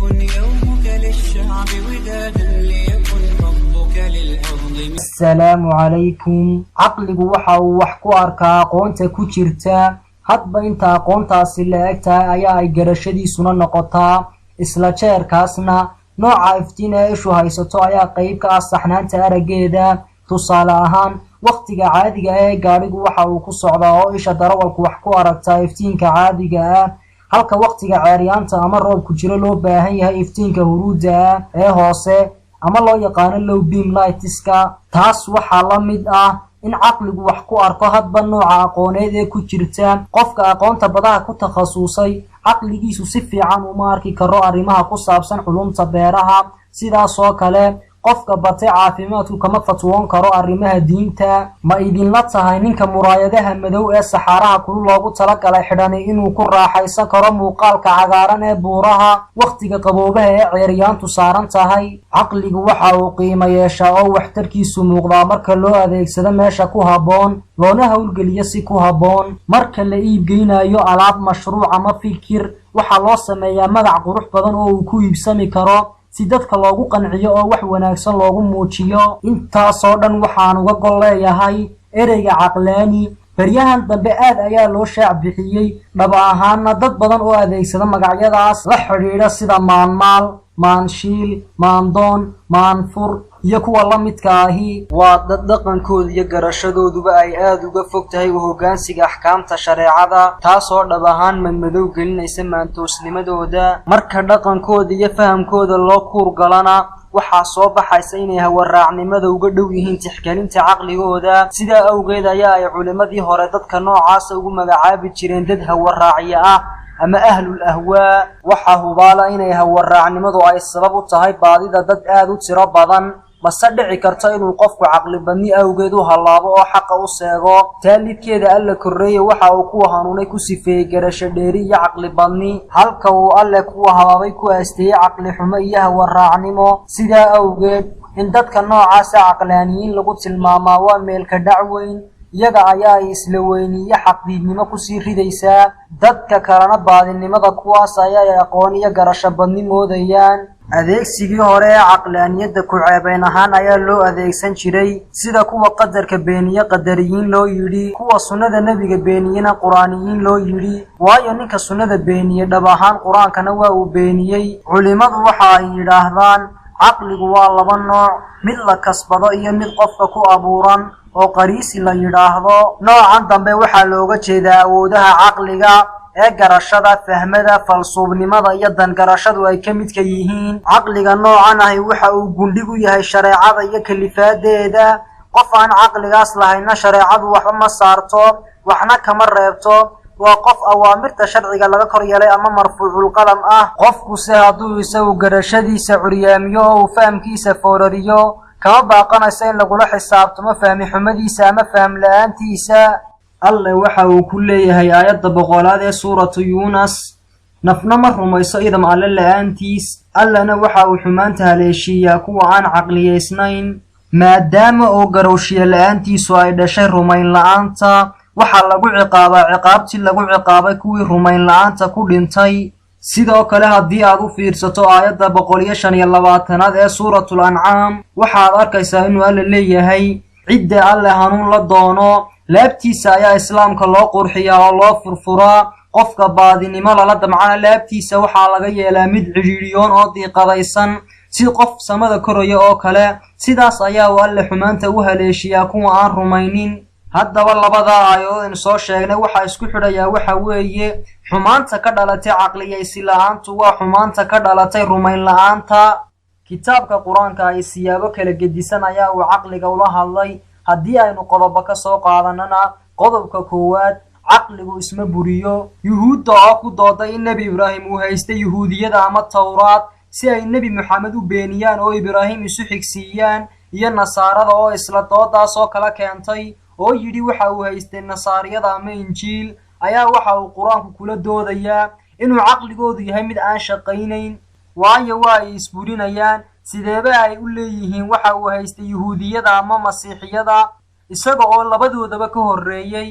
ليكن يومك للشعب ودادا ليكن حبك للأرض. السلام عليكم. عقلك waxa uu wax ku arkaa aqoonta ku jirta hadba inta aqoontaasi la egtahay ayaa ay garashadiisuna noqotaa isla jeerkaasna nooca iftiin ee ishu haysato ayaa qayb ka ah saxnaanta arageeda. tusaale ahaan waqtiga caadiga ah ee gaarigu waxa uu ku socdaa oo isha darawalku wax ku aragtaa iftiinka caadiga ah, halka waqtiga ceeriyaanta ama roobku jiro loo baahan yahay iftiinka huruudda ah ee hoose ama loo yaqaano low beam lightska. taas waxaa la mid ah in caqligu wax ku arko hadba nooca aqooneed ee ku jirta. qofka aqoonta badaha ku takhasusay caqligiisu si fiican uma arki karo arrimaha ku saabsan culumta beeraha, sidaas oo kale qofka batay caafimaadku kama fatwoon karo arrimaha diinta. ma idinla tahay ninka muraayadaha madow ee saxaaraha kulul loogu talagalay xidhani inuu ku raaxaysan karo muuqaalka cagaaran ee buuraha waqtiga qaboobaha ee ceeriyaantu saaran tahay? caqligu waxa uu qiimo yeeshaa oo waxtarkiisu muuqdaa marka loo adeegsado meesha ku habboon loona howlgeliyo si ku habboon. marka la iibgeynayo alaab mashruuc ama fikir waxaa loo sameeyaa magac qurux badan oo uu ku iibsami karo si dadka loogu qanciyo oo wax wanaagsan loogu muujiyo. intaasoo dhan waxaan uga gol leeyahay ereyga caqlaani baryahan dambe aad ayaa loo shaac bixiyey. dhab ahaana dad badan oo adeegsada magacyadaas la xidhiidha sida maanmaal, maanshiil, maandoon, maanfur iyo kuwa la midka ahi waa dad dhaqankooda iyo garashadooduba ay aad uga fog tahay u hoggaansiga axkaamta shareecada, taasoo dhab ahaan madmadow gelinaysa maantoosnimadooda. marka dhaqankooda iyo fahamkooda loo kuurgalana waxaa soo baxaysa inay hawaraacnimada uga dhow yihiin tixgelinta caqligooda. sidaa awgeed ayaa ay culimmadii hore dadka noocaasa ugu magacaabi jireen dad hawaraaciya ah ama ahlul ahwaa. waxaa hubaala inay hawaraacnimadu ay sabab u tahay baadida dad aad u tiro badan, base dhici karta inuu qofku caqli badni awgeed u hallaabo oo xaqa u seego. taalidkeeda alla korreeye waxa uu kuwa hanuunay ku sifeeyey garasho dheeri iyo caqli badni, halka uu alle kuwa habaabay ku aasteeyey caqli xumo iyo hawaraacnimo. sidaa awgeed in dadka noocaasa caqlaaniyiin lagu tilmaamaa waa meelka dhac weyn. iyaga ayaa ay isla weyniyo xaqdiidnimo kusii ridaysaa, dadka kalena baadinimada kuwaas ayaa ay aqoon iyo garasho badni moodayaan. adeegsigii hore ee caqlaaniyadda ku ceebayn ahaan ayaa loo adeegsan jiray, sida kuwa qadarka beeniye qadariyiin loo yidhi, kuwa sunnada nebiga beeniyena qur-aaniyiin loo yidhi. waayo ninka sunnada beeniye dhab ahaan qur-aankana waa uu beeniyey. culimmadu waxa ay yidhaahdaan caqligu waa laba nooc, mid la kasbado iyo mid qofka ku abuuran oo qariisi la yidhaahdo. noocan dambe waxaa looga jeedaa awoodaha caqliga ee garashada, fahmada, falsuubnimada iyo dangarashadu ay ka midka yihiin. caqliga noocan ahi waxa uu gundhig u yahay shareecada iyo kalifaadeeda. qof aan caqligaas lahayna shareecadu waxba ma saarto, waxna kama reebto. waa qof awaamirta sharciga laga kor yeelay ama marfuucul qalam ah. qofkuse hadduu isagu garashadiisa curyaamiyo oo uu fahamkiisa foorariyo kama baaqanaysa in lagula xisaabtamo fahmi xumadiisa ama faham la-aantiisa. alle waxa uu ku leeyahay aayadda 100 ee suuratu yuunas, nafna ma rumayso idam alle la-aantiis, allana waxa uu xumaanta haleeshiiyaa kuwa aan caqliyaysnayn. maadaama oo garowshiya la-aantiisu ay dhashay rumayn la-aanta, waxaa lagu ciqaabaa ciqaabtii lagu ciqaabay kuwii rumayn la-aanta ku dhintay. sidoo kale haddii aad u fiirsato aayadda 125 ee suuratul ancaam waxaad arkaysaa inuu alle leeyahay cidda alle hanuun la doono laabtiisa ayaa islaamka loo qurxiyaa oo loo furfuraa. qofka baadinimo lala damcana laabtiisa waxaa laga yeelaa mid cidhiidhiyoon oo diiqadaysan si qof samada koraya oo kale. sidaas ayaa uu alle xumaanta u haleeshiyaa kuwa aan rumaynin. haddaba labada aayadood soo sheegnay waxa isku xidhayaa waxa weeye xumaanta ka dhalatay caqliyaysi la-aantu waa xumaanta ka dhalatay rumayn la-aanta. kitaabka qur-aanka ay siyaabo kala gedisan ayaa uu caqliga ula hadlay. haddii aynu qodobo ka soo qaadanana qodobka koowaad, caqligu isma buriyo. yuhuudda oo ku dooday in nebi ibraahim uu haystay yuhuudiyada ama tawraad si ay nebi maxamed u beeniyaan oo ibraahim isu xigsiiyaan, iyo nasaarada oo isla doodaas oo kala keentay oo yidhi waxa uu haystay nasaariyada ama injiil, ayaa waxa uu qur-aanku kula doodayaa inuu caqligoodu yahay mid aan shaqaynayn. waayo waa ay isburinayaan. sideeba ay u leeyihiin waxa uu haystay yuhuudiyada ama masiixiyada isaga oo labadoodaba ka horreeyey?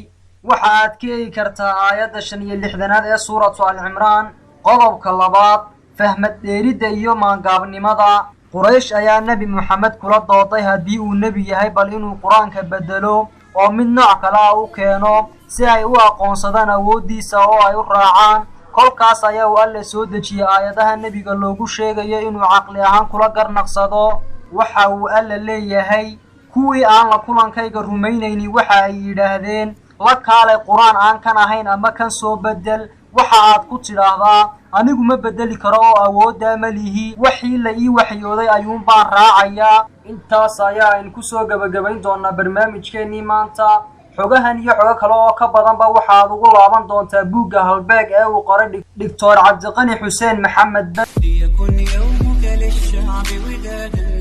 waxa aad ka eegi kartaa aayadda 65 ee suuratu al-cimraan qodobka 2. fahmad dheeridda iyo maangaabnimada. quraysh ayaa nebi moxamed kula dooday haddii uu nebi yahay bal inuu qur-aanka bedelo oo mid nooc kale ah u keeno si ay u aqoonsadaan awooddiisa oo ay u raacaan. kolkaas ayaa uu alle soo dejiyey aayadaha nebiga loogu sheegayo inuu caqli ahaan kula garnaqsado. waxa uu alle leeyahay kuwii aan la kulankayga rumaynayni waxa ay yidhaahdeen la kaalay qur-aan aan kan ahayn ama kan soo bedel. waxa aad ku tidhaahdaa anigu ma bedeli karo oo awooddaa ma lihi, waxii la ii waxyooday ayuun baan raacayaa. intaas ayaa aynu kusoo gebagabayn doonaa barnaamijkeennii maanta. xogahan iyo xogo kale oo ka badanba waxaad ugu laaban doontaa buugga halbeeg ee uu qoray Dr. cabdiqani xuseen maxamed. ليكن يومك للشعب ودادا